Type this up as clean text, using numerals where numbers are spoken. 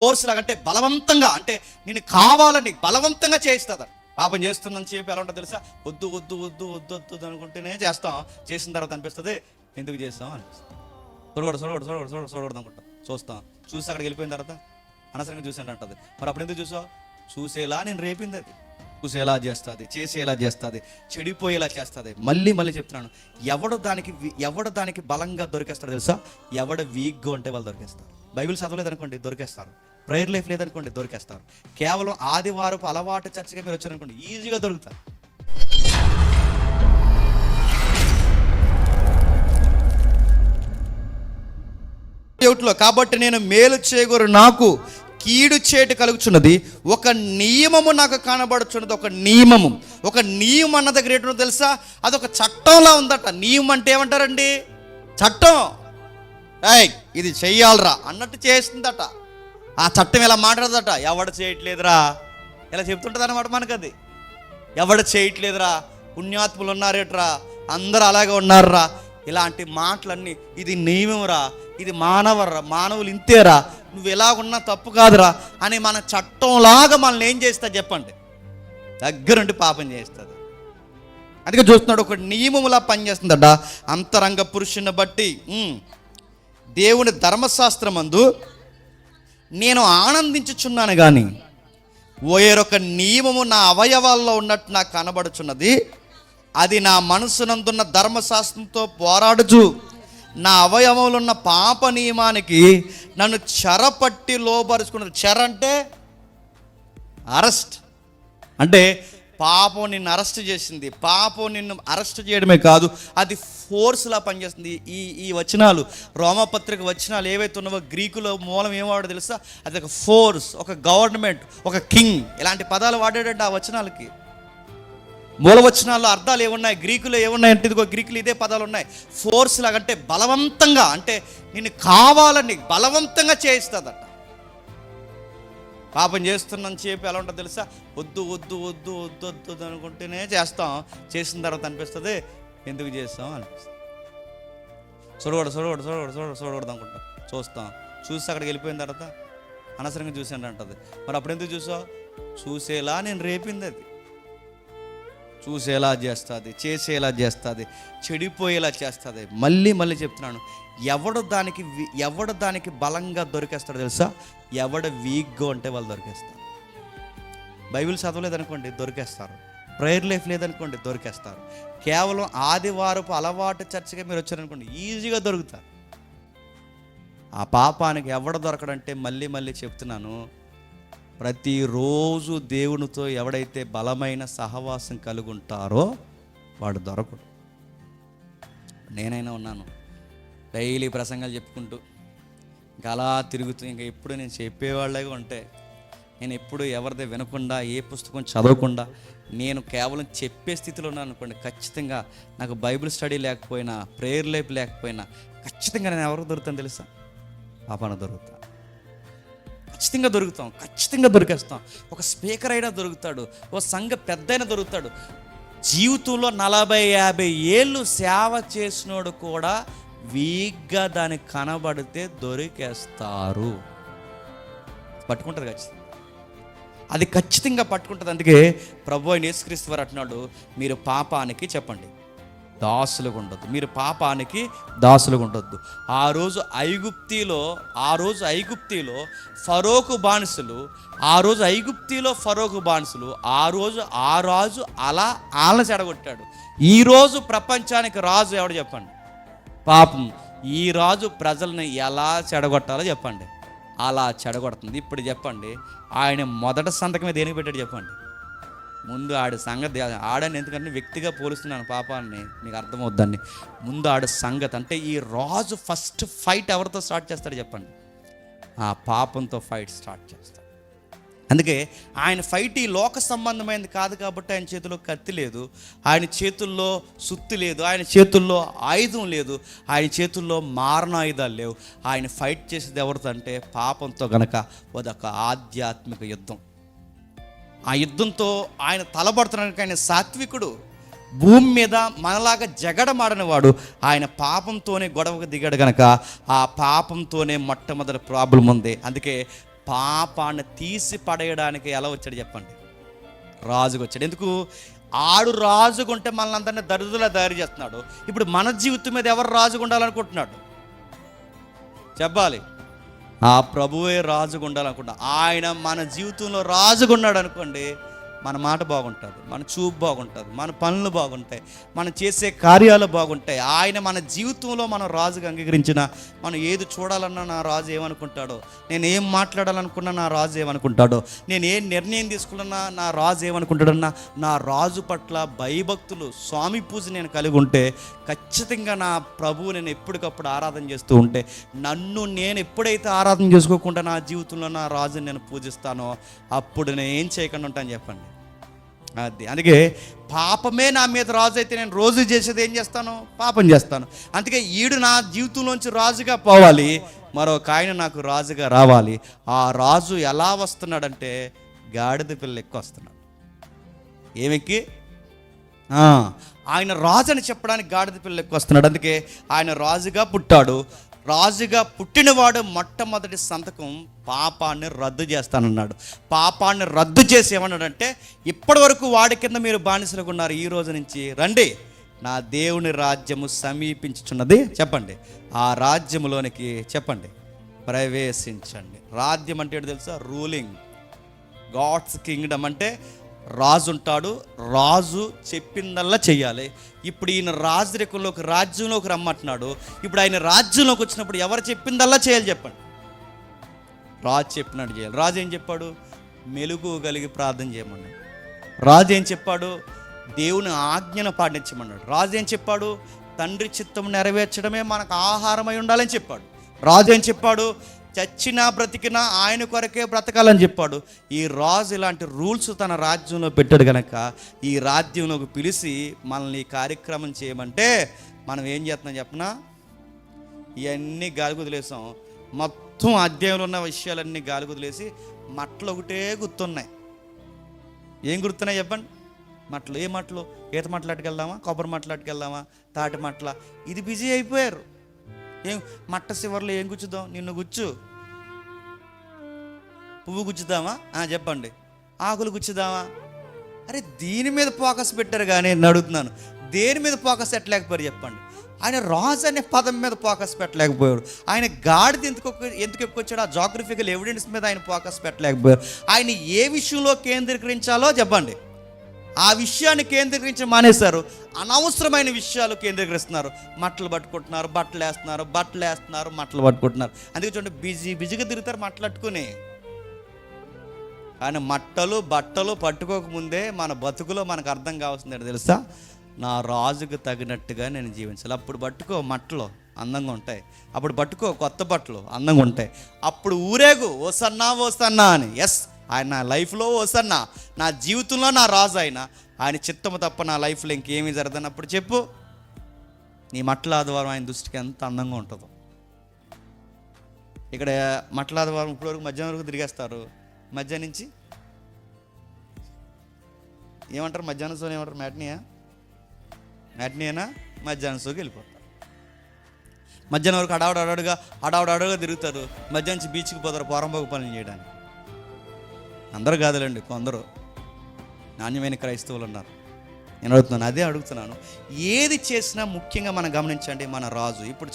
Force లాగంటే బలవంతంగా, అంటే నేను కావాలని బలవంతంగా చేయిస్తుంది. పాపం చేస్తుందని చెప్పి ఎలా ఉంటుందో తెలుసా? వద్దు వద్దు వద్దు వద్దు వద్దు అనుకుంటేనే చేస్తాం. చేసిన తర్వాత అనిపిస్తుంది ఎందుకు చేస్తాం అనిపిస్తుంది. చూడకూడదు అనుకుంటాం, చూస్తాం. చూసి అక్కడికి వెళ్ళిపోయిన తర్వాత అనవసరంగా చూసాను అంటుంది. మరి అప్పుడు ఎందుకు చూసావు? చూసేలా నేను రేపింది, అది చూసేలా చేస్తుంది, చేసేలా చేస్తుంది, చెడిపోయేలా చేస్తుంది. మళ్ళీ చెప్తున్నాను, ఎవడు దానికి బలంగా దొరికేస్తాడు తెలుసా? ఎవడ వీక్గా ఉంటే వాళ్ళు దొరికేస్తారు. బైబిల్ చదవలేదనుకోండి దొరికేస్తారు. ప్రేయర్ లైఫ్ లేదనుకోండి దొరికేస్తారు. కేవలం ఆదివారపు అలవాటు చర్చగా మీరు వచ్చారనుకోండి ఈజీగా దొరుకుతారు. కాబట్టి నేను మేలు చేయగోరు నాకు కీడు చేటు కలుగుచున్నది, ఒక నియమము నాకు కనబడుచున్నది. ఒక నియమం అన్న దగ్గర ఏంటో తెలుసా? అదొక చట్టంలా ఉందట. నియమం అంటే ఏమంటారండి? చట్టం. ఇది చెయ్యాలరా అన్నట్టు చేస్తుందట. ఆ చట్టం ఇలా మాట్లాడదట. ఎవడు చేయట్లేదురా ఇలా చెప్తుంటుంది అన్నమాట మనకు. అది ఎవడు చేయట్లేదురా, పుణ్యాత్ములు ఉన్నారేట్రా, అందరూ అలాగే ఉన్నారురా, ఇలాంటి మాటలన్నీ. ఇది నియమంరా, ఇది మానవులు ఇంతేరా, నువ్వు ఎలాగున్నా తప్పు కాదురా అని మన చట్టంలాగా మనల్ని ఏం చేస్తా చెప్పండి? దగ్గరుండి పాపం చేస్తుంది. అందుకే చూస్తున్నాడు, ఒక నియమములా పనిచేస్తుందట అంతరంగ పురుషుని బట్టి. దేవుని ధర్మశాస్త్రమందు నేను ఆనందించుచున్నాను కానీ వేరొక నియమము నా అవయవాల్లో ఉన్నట్టు నాకు కనబడుచున్నది. అది నా మనసునందున్న ధర్మశాస్త్రంతో పోరాడుచు నా అవయవంలో ఉన్న పాప నియమానికి నన్ను చెరపట్టి లోబరుచుకున్నది. చెర అంటే అరెస్ట్, అంటే పాపం నిన్ను అరెస్ట్ చేసింది. పాపం నిన్ను అరెస్ట్ చేయడమే కాదు, అది ఫోర్స్లా పనిచేస్తుంది. ఈ వచనాలు, రోమపత్రిక వచనాలు ఏవైతే ఉన్నావో గ్రీకులో మూలం ఏం వాడో తెలుసా? అది ఒక ఫోర్స్, ఒక గవర్నమెంట్, ఒక కింగ్, ఇలాంటి పదాలు వాడాడంటే ఆ వచనాలకి. మూల వచనాల్లో అర్థాలు ఏమున్నాయి, గ్రీకులో ఏమున్నాయి అంటే ఇదిగో గ్రీకులు ఇదే పదాలు ఉన్నాయి. ఫోర్స్ లాగంటే బలవంతంగా, అంటే నేను కావాలని బలవంతంగా చేయిస్తుందట. పాపం చేస్తున్నాను చెప్పి ఎలా ఉంటుందో తెలుసా? వద్దు వద్దు వద్దు వద్దు వద్దు అనుకుంటేనే చేస్తాం. చేసిన తర్వాత అనిపిస్తుంది ఎందుకు చేస్తాం అనిపిస్తుంది. చూడకూడదు అనుకుంటాం, చూస్తాం. చూసి అక్కడికి వెళ్ళిపోయిన తర్వాత అనవసరంగా చూసాను అంటుంది. మరి అప్పుడు ఎందుకు చూసావు? చూసేలా నేను రేపింది, అది చూసేలా చేస్తుంది, చేసేలా చేస్తుంది, చెడిపోయేలా చేస్తుంది. మళ్ళీ చెప్తున్నాను, ఎవడు దానికి బలంగా దొరికేస్తాడు తెలుసా? ఎవడ వీక్గా ఉంటే వాళ్ళు దొరికేస్తారు. బైబిల్ చదవలేదనుకోండి దొరికేస్తారు. ప్రేయర్ లైఫ్ లేదనుకోండి దొరికేస్తారు. కేవలం ఆదివారపు అలవాటు చర్చగా మీరు వచ్చారనుకోండి ఈజీగా దొరుకుతారు. ఆ పాపానికి ఎవడ దొరకడంటే మళ్ళీ చెప్తున్నాను, ప్రతిరోజు దేవునితో ఎవడైతే బలమైన సహవాసం కలిగి ఉంటారో వాడు దొరకడు. నేనైనా ఉన్నాను, డైలీ ప్రసంగాలు చెప్పుకుంటూ ఇంకా అలా తిరుగుతూ, ఇంకా ఎప్పుడు నేను చెప్పేవాళ్ళగా ఉంటే, నేను ఎప్పుడు ఎవరిదే వినకుండా, ఏ పుస్తకం చదవకుండా నేను కేవలం చెప్పే స్థితిలో ఉన్నాను అనుకోండి, ఖచ్చితంగా నాకు బైబిల్ స్టడీ లేకపోయినా, ప్రేయర్ లైఫ్ లేకపోయినా ఖచ్చితంగా నేను ఎవరికి దొరుకుతాను తెలుసా? పాపాన దొరుకుతా. ఖచ్చితంగా దొరికేస్తాం. ఒక స్పీకర్ అయినా దొరుకుతాడు, ఓ సంఘ పెద్ద అయినా దొరుకుతాడు. జీవితంలో 40-50 ఏళ్ళు సేవ చేసినోడు కూడా వీక్గా దానికి కనబడితే దొరికేస్తారు. పట్టుకుంటుంది ఖచ్చితంగా, అది ఖచ్చితంగా పట్టుకుంటుంది. అందుకే ప్రభువైన యేసుక్రీస్తు వారు అంటున్నాడు, మీరు పాపానికి చెప్పండి దాసులుగా ఉండొద్దు. మీరు పాపానికి దాసులుగా ఉండొద్దు. ఆ రోజు ఐగుప్తిలో ఫరోకు బానిసలు, ఆ రాజు అలా ఆళ్ళ చెడగొట్టాడు. ఈరోజు ప్రపంచానికి రాజు ఎవడు చెప్పండి? పాపం. ఈ రాజు ప్రజల్ని ఎలా చెడగొట్టాలో చెప్పండి, అలా చెడగొడుతుంది. ఇప్పుడు చెప్పండి, ఆయన మొదటి సంతకమే దేనికి పెట్టాడు చెప్పండి? ముందు ఆడి సంగతి. ఆడని ఎందుకంటే వ్యక్తిగా పోలుస్తున్నాను పాపాన్ని, మీకు అర్థమవుద్దండి. ముందు ఆడు సంగతి అంటే ఈ రాజు ఫస్ట్ ఫైట్ ఎవరితో స్టార్ట్ చేస్తాడు చెప్పండి? ఆ పాపంతో ఫైట్ స్టార్ట్ చేస్తాడు. అందుకే ఆయన ఫైట్ ఈ లోక సంబంధమైనది కాదు కాబట్టి ఆయన చేతిలో కత్తి లేదు, ఆయన చేతుల్లో సుత్తి లేదు, ఆయన చేతుల్లో ఆయుధం లేదు, ఆయన చేతుల్లో మారణాయుధాలు లేవు. ఆయన ఫైట్ చేసేది ఎవరితో అంటే పాపంతో. గనక అదొక ఆధ్యాత్మిక యుద్ధం. ఆ యుద్ధంతో ఆయన తలబడుతున్నానికి ఆయన సాత్వికుడు. భూమి మీద మనలాగా జగడమాడని వాడు. ఆయన పాపంతోనే గొడవకు దిగాడు గనక ఆ పాపంతోనే మొట్టమొదటి ప్రాబ్లం ఉంది. అందుకే పాపాన్ని తీసి పడేయడానికి ఎలా వచ్చాడు చెప్పండి? రాజుగా వచ్చాడు. ఎందుకు? ఆడు రాజుగా ఉంటే మనల్ని అందరినీ దరిద్రులా తయారు చేస్తున్నాడు. ఇప్పుడు మన జీవితం మీద ఎవరు రాజుగా ఉండాలనుకుంటున్నాడు చెప్పాలి? ఆ ప్రభువే రాజుగా ఉండాలనుకుంటున్నాడు. ఆయన మన జీవితంలో రాజుగా ఉన్నాడు అనుకోండి, మన మాట బాగుంటుంది, మన చూపు బాగుంటుంది, మన పనులు బాగుంటాయి, మనం చేసే కార్యాలు బాగుంటాయి. ఆయన మన జీవితంలో మనం రాజుగా అంగీకరించిన, మనం ఏది చూడాలన్నా నా రాజు ఏమనుకుంటాడో, నేను ఏం మాట్లాడాలనుకున్నా నా రాజు ఏమనుకుంటాడో, నేను ఏ నిర్ణయం తీసుకున్నా నా రాజు ఏమనుకుంటాడన్నా, నా రాజు పట్ల భయభక్తులు, స్వామి పూజ నేను కలిగి ఉంటే ఖచ్చితంగా నా ప్రభువు నేను ఎప్పటికప్పుడు ఆరాధన చేస్తూ ఉంటే, నన్ను నేను ఎప్పుడైతే ఆరాధన చేసుకోకుండా నా జీవితంలో నా రాజుని నేను పూజిస్తానో అప్పుడు నేను ఏం చేయకుండా ఉంటాను చెప్పండి? అది అందుకే పాపమే నా మీద రాజు అయితే నేను రోజు చేసేది ఏం చేస్తాను? పాపం చేస్తాను. అందుకే ఈడు నా జీవితంలోంచి రాజుగా పోవాలి, మరొక ఆయన నాకు రాజుగా రావాలి. ఆ రాజు ఎలా వస్తున్నాడంటే గాడిద పిల్ల ఎక్కువ వస్తున్నాడు. ఏమెక్కి? ఆయన రాజు అని చెప్పడానికి గాడిద పిల్ల ఎక్కువ వస్తున్నాడు. అందుకే ఆయన రాజుగా పుట్టాడు. రాజుగా పుట్టినవాడు మొట్టమొదటి సంతకం పాపాన్ని రద్దు చేస్తానన్నాడు. పాపాన్ని రద్దు చేసి ఏమన్నాడంటే, ఇప్పటి వరకు వాడి కింద మీరు బానిసలుగా ఉన్నారు, ఈ రోజు నుంచి రండి, నా దేవుని రాజ్యము సమీపించుచున్నది చెప్పండి, ఆ రాజ్యములోనికి చెప్పండి ప్రవేశించండి. రాజ్యం అంటే ఏంటో తెలుసా? రూలింగ్. గాడ్స్ కింగ్డమ్ అంటే రాజు ఉంటాడు, రాజు చెప్పిందల్లా చెయ్యాలి. ఇప్పుడు ఈయన రాజరికంలోకి, రాజ్యంలోకి రమ్మంటున్నాడు. ఇప్పుడు ఆయన రాజ్యంలోకి వచ్చినప్పుడు ఎవరు చెప్పిందల్లా చేయాలి చెప్పండి? రాజు చెప్పినట్టు చేయాలి. రాజు ఏం చెప్పాడు? మెలుగు కలిగి ప్రార్థన చేయమన్నాడు. రాజు ఏం చెప్పాడు? దేవుని ఆజ్ఞను పాటించమన్నాడు. రాజు ఏం చెప్పాడు? తండ్రి చిత్తం నెరవేర్చడమే మనకు ఆహారమై ఉండాలని చెప్పాడు. రాజు ఏం చెప్పాడు? చచ్చినా బ్రతికినా ఆయన కొరకే బ్రతకాలని చెప్పాడు. ఈ రాజు ఇలాంటి రూల్స్ తన రాజ్యంలో పెట్టాడు కనుక ఈ రాజ్యంలోకి పిలిచి మనల్ని ఈ కార్యక్రమం చేయమంటే మనం ఏం చేస్తున్నాం చెప్పనా? ఇవన్నీ గాలిగుదిలేసాం. మొత్తం అధ్యాయంలో ఉన్న విషయాలన్నీ గాలిగుదిలేసి మట్టలు ఒకటే గుర్తున్నాయి. ఏం గుర్తున్నాయి చెప్పండి? మట్టలు. ఏ మట్టలు? ఈత మాట్లాడుకెళ్దామా, కొబ్బరి మాట్లాడుకెళ్దామా, తాటి మట్ల, ఇది బిజీ అయిపోయారు. ఏం మట్ట చివర్లో ఏం గుచ్చుదాం? నిన్ను గుచ్చు. పువ్వు గుచ్చుదామా? చెప్పండి. ఆకులు గుచ్చుదామా? అరే దీని మీద ఫోకస్ పెట్టారు కానీ నేను అడుగుతున్నాను, దేని మీద ఫోకస్ పెట్టలేకపోయారు చెప్పండి? ఆయన రాజు అనే పదం మీద ఫోకస్ పెట్టలేకపోయాడు. ఆయన గాడిద ఎందుకు ఎక్కువచ్చాడు? ఆ జాగ్రఫికల్ ఎవిడెన్స్ మీద ఆయన ఫోకస్ పెట్టలేకపోయారు. ఆయన ఏ విషయంలో కేంద్రీకరించాలో చెప్పండి, ఆ విషయాన్ని కేంద్రీకరించి మానేశారు. అనవసరమైన విషయాలు కేంద్రీకరిస్తున్నారు. మట్టలు పట్టుకుంటున్నారు, బట్టలు వేస్తున్నారు, మట్టలు పట్టుకుంటున్నారు. అందుకే చూడండి, బిజీగా తిరుగుతారు మట్టలు. కానీ మట్టలు బట్టలు పట్టుకోకముందే మన బతుకులో మనకు అర్థం కావాల్సింది ఏంటో తెలుసా? నా రాజుకు తగినట్టుగా నేను జీవించాలి. అప్పుడు పట్టుకో మట్టలు అందంగా ఉంటాయి, అప్పుడు పట్టుకో కొత్త బట్టలు అందంగా ఉంటాయి, అప్పుడు ఊరేగు ఓసన్నా అని. ఎస్, ఆయన నా లైఫ్లో ఓసన్నా, నా జీవితంలో నా రాజు ఆయన చిత్తము తప్ప నా లైఫ్లో ఇంకేమీ జరగదన్నప్పుడు చెప్పు, నీ మట్ల ఆదివారం ఆయన దృష్టికి ఎంత అందంగా ఉంటుందో. ఇక్కడ మట్ల ఆదివారం ఇప్పటివరకు మధ్యాహ్నం వరకు తిరిగేస్తారు. మధ్యాహ్నం నుంచి ఏమంటారు? మధ్యాహ్నం షో ఏమంటారు? మ్యాట్నీయేనా? మధ్యాహ్నం షోకి వెళ్ళిపోతారు. మధ్యాహ్నం వరకు అడావుడుగా తిరుగుతారు. మధ్యాహ్నం నుంచి బీచ్కి పోతారు పోరంబోగు పనులు చేయడానికి. అందరూ కాదులేండి, కొందరు నాణ్యమైన క్రైస్తవులు ఉన్నారు. నేను అడుగుతున్నాను, ఏది చేసినా ముఖ్యంగా మనం గమనించండి, మన రాజు. ఇప్పుడు